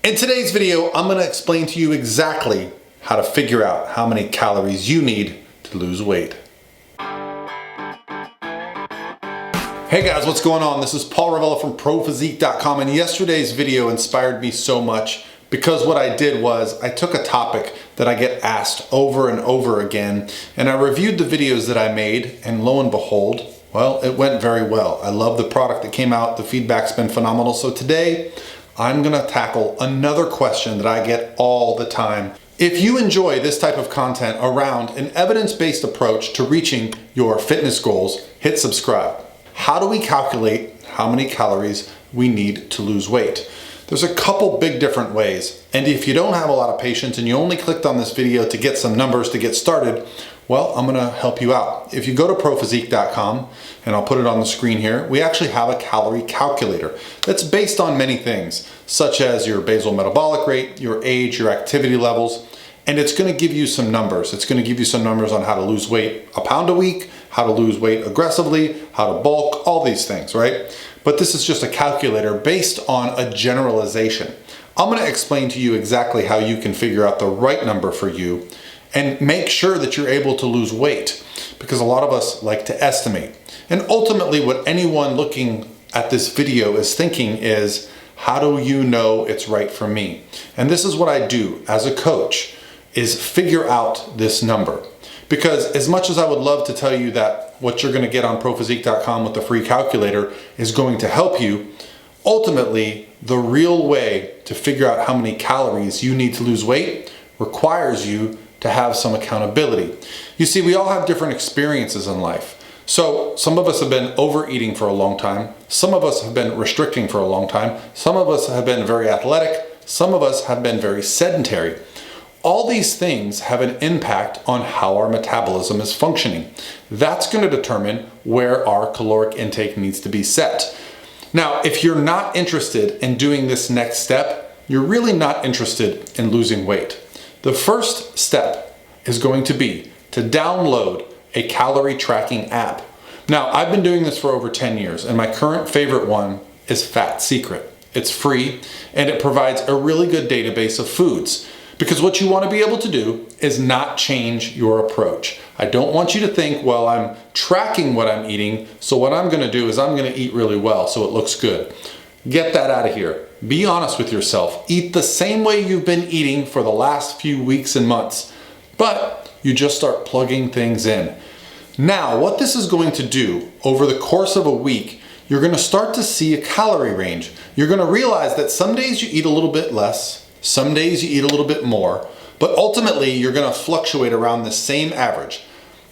In today's video, I'm going to explain to you exactly how to figure out how many calories you need to lose weight. Hey guys, what's going on? This is Paul Ravella from ProPhysique.com, and yesterday's video inspired me so much because what I did was I took a topic that I get asked over and over again, and I reviewed the videos that I made, and lo and behold, well, it went very well. I love the product that came out. The feedback's been phenomenal. So today, I'm gonna tackle another question that I get all the time. If you enjoy this type of content around an evidence-based approach to reaching your fitness goals, hit subscribe. How do we calculate how many calories we need to lose weight? There's a couple big different ways. And if you don't have a lot of patience and you only clicked on this video to get some numbers to get started, well, I'm gonna help you out. If you go to ProPhysique.com, and I'll put it on the screen here, we actually have a calorie calculator that's based on many things, such as your basal metabolic rate, your age, your activity levels, and it's gonna give you some numbers. It's gonna give you some numbers on how to lose weight a pound a week, how to lose weight aggressively, how to bulk, all these things, right? But this is just a calculator based on a generalization. I'm gonna explain to you exactly how you can figure out the right number for you and make sure that you're able to lose weight, because a lot of us like to estimate. And ultimately what anyone looking at this video is thinking is, how do you know it's right for me? And this is what I do as a coach, is figure out this number. Because as much as I would love to tell you that what you're gonna get on ProPhysique.com with the free calculator is going to help you, ultimately the real way to figure out how many calories you need to lose weight requires you to have some accountability. You see, we all have different experiences in life. So some of us have been overeating for a long time. Some of us have been restricting for a long time. Some of us have been very athletic. Some of us have been very sedentary. All these things have an impact on how our metabolism is functioning. That's going to determine where our caloric intake needs to be set. Now, if you're not interested in doing this next step, you're really not interested in losing weight. The first step is going to be to download a calorie tracking app. Now, I've been doing this for over 10 years, and my current favorite one is Fat Secret. It's free, and it provides a really good database of foods. Because what you want to be able to do is not change your approach. I don't want you to think, well, I'm tracking what I'm eating, so what I'm going to do is I'm going to eat really well so it looks good. Get that out of here. Be honest with yourself. Eat the same way you've been eating for the last few weeks and months, but you just start plugging things in. Now, what this is going to do over the course of a week, you're going to start to see a calorie range. You're going to realize that some days you eat a little bit less, some days you eat a little bit more, but ultimately you're going to fluctuate around the same average.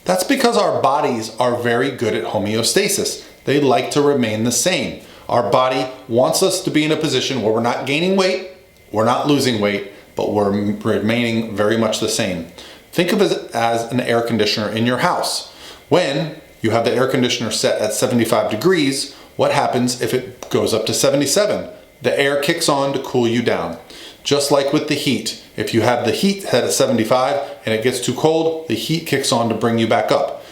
That's because our bodies are very good at homeostasis. They like to remain the same. Our body wants us to be in a position where we're not gaining weight, we're not losing weight, but we're remaining very much the same. Think of it as an air conditioner in your house. When you have the air conditioner set at 75 degrees, what happens if it goes up to 77? The air kicks on to cool you down. Just like with the heat, if you have the heat set at 75 and it gets too cold, the heat kicks on to bring you back up.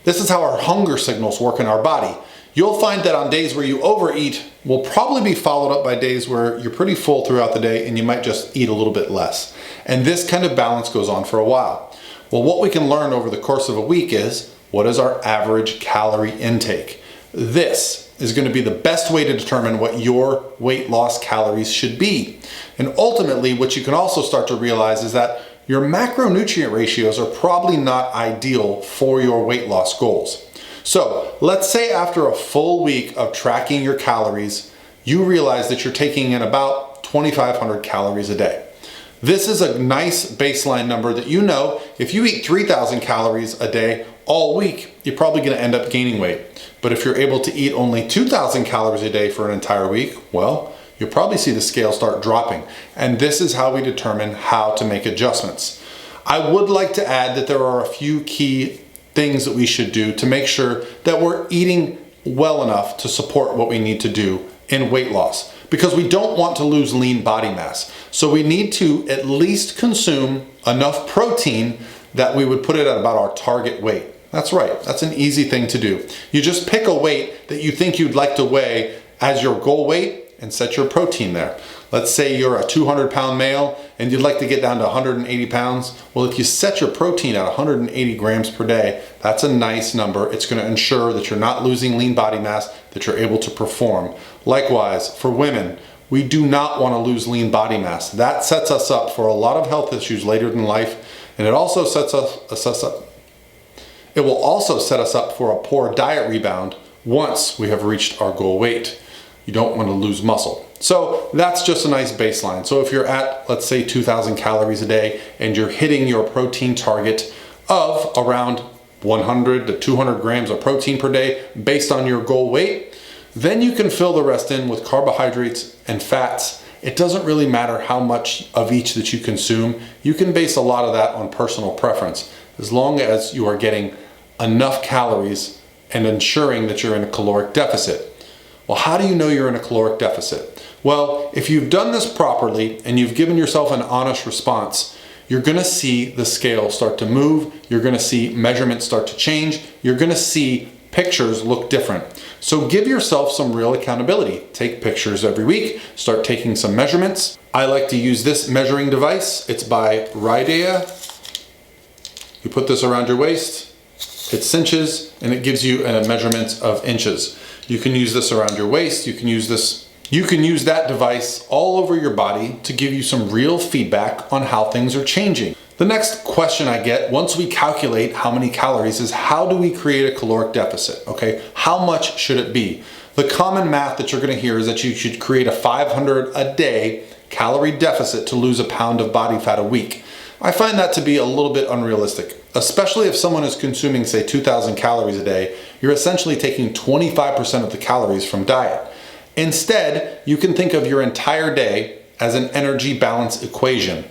This is how our hunger signals work in our body. You'll find that on days where you overeat will probably be followed up by days where you're pretty full throughout the day and you might just eat a little bit less. And this kind of balance goes on for a while. Well, what we can learn over the course of a week is, what is our average calorie intake? This is going to be the best way to determine what your weight loss calories should be. And ultimately, what you can also start to realize is that your macronutrient ratios are probably not ideal for your weight loss goals. So let's say after a full week of tracking your calories, you realize that you're taking in about 2,500 calories a day. This is a nice baseline number that you know if you eat 3,000 calories a day all week, you're probably going to end up gaining weight. But if you're able to eat only 2,000 calories a day for an entire week, well, you'll probably see the scale start dropping. And this is how we determine how to make adjustments. I would like to add that there are a few key things that we should do to make sure that we're eating well enough to support what we need to do in weight loss, because we don't want to lose lean body mass. So we need to at least consume enough protein that we would put it at about our target weight. That's right, that's an easy thing to do. You just pick a weight that you think you'd like to weigh as your goal weight and set your protein there. Let's say you're a 200-pound male and you'd like to get down to 180 pounds. Well, if you set your protein at 180 grams per day, that's a nice number. It's going to ensure that you're not losing lean body mass, that you're able to perform. Likewise, for women, we do not want to lose lean body mass. That sets us up for a lot of health issues later in life, and it also sets us up. It will also set us up for a poor diet rebound once we have reached our goal weight. You don't want to lose muscle. So that's just a nice baseline. So if you're at, let's say, 2,000 calories a day and you're hitting your protein target of around 100 to 200 grams of protein per day based on your goal weight, then you can fill the rest in with carbohydrates and fats. It doesn't really matter how much of each that you consume. You can base a lot of that on personal preference, as long as you are getting enough calories and ensuring that you're in a caloric deficit. Well, how do you know you're in a caloric deficit? Well, if you've done this properly and you've given yourself an honest response, you're going to see the scale start to move. You're going to see measurements start to change. You're going to see pictures look different. So give yourself some real accountability. Take pictures every week. Start taking some measurements. I like to use this measuring device. It's by Rydea. You put this around your waist. It cinches and it gives you a measurement of inches. You can use this around your waist. You can use that device all over your body to give you some real feedback on how things are changing. The next question I get once we calculate how many calories is, how do we create a caloric deficit? Okay, how much should it be? The common math that you're going to hear is that you should create a 500 a day calorie deficit to lose a pound of body fat a week. I find that to be a little bit unrealistic, especially if someone is consuming, say, 2,000 calories a day. You're essentially taking 25% of the calories from diet. Instead, you can think of your entire day as an energy balance equation.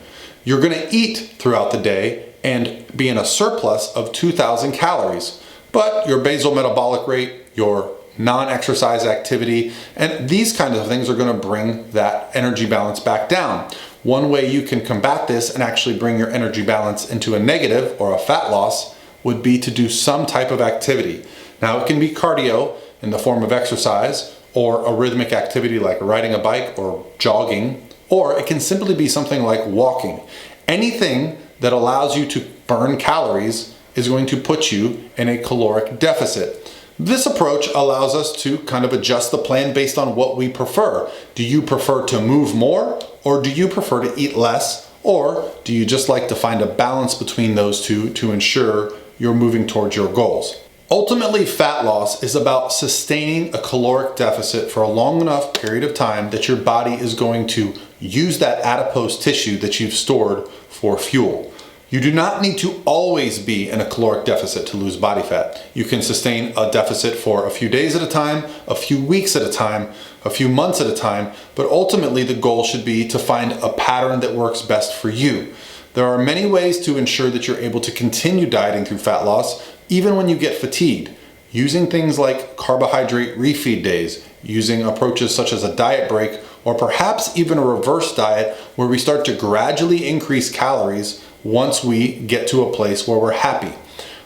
You're going to eat throughout the day and be in a surplus of 2,000 calories, but your basal metabolic rate, your non-exercise activity, and these kinds of things are going to bring that energy balance back down. One way you can combat this and actually bring your energy balance into a negative or a fat loss would be to do some type of activity. Now, it can be cardio in the form of exercise, or a rhythmic activity like riding a bike or jogging, or it can simply be something like walking. Anything that allows you to burn calories is going to put you in a caloric deficit. This approach allows us to kind of adjust the plan based on what we prefer. Do you prefer to move more, or do you prefer to eat less, or do you just like to find a balance between those two to ensure you're moving towards your goals? Ultimately, fat loss is about sustaining a caloric deficit for a long enough period of time that your body is going to use that adipose tissue that you've stored for fuel. You do not need to always be in a caloric deficit to lose body fat. You can sustain a deficit for a few days at a time, a few weeks at a time, a few months at a time, but ultimately the goal should be to find a pattern that works best for you. There are many ways to ensure that you're able to continue dieting through fat loss, even when you get fatigued. Using things like carbohydrate refeed days, using approaches such as a diet break, or perhaps even a reverse diet where we start to gradually increase calories once we get to a place where we're happy.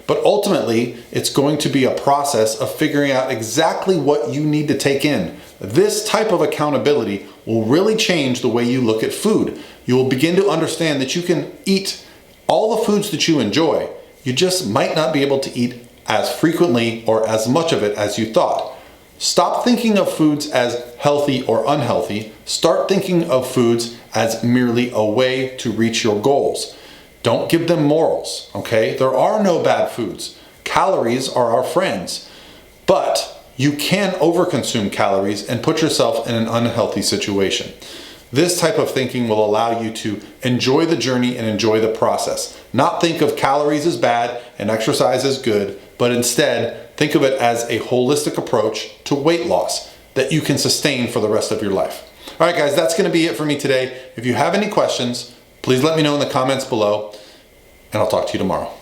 But ultimately, it's going to be a process of figuring out exactly what you need to take in. This type of accountability will really change the way you look at food. You will begin to understand that you can eat all the foods that you enjoy. You just might not be able to eat as frequently or as much of it as you thought. Stop thinking of foods as healthy or unhealthy. Start thinking of foods as merely a way to reach your goals. Don't give them morals, okay? There are no bad foods. Calories are our friends, but you can overconsume calories and put yourself in an unhealthy situation. This type of thinking will allow you to enjoy the journey and enjoy the process. Not think of calories as bad and exercise as good, but instead think of it as a holistic approach to weight loss that you can sustain for the rest of your life. All right, guys, that's going to be it for me today. If you have any questions, please let me know in the comments below, and I'll talk to you tomorrow.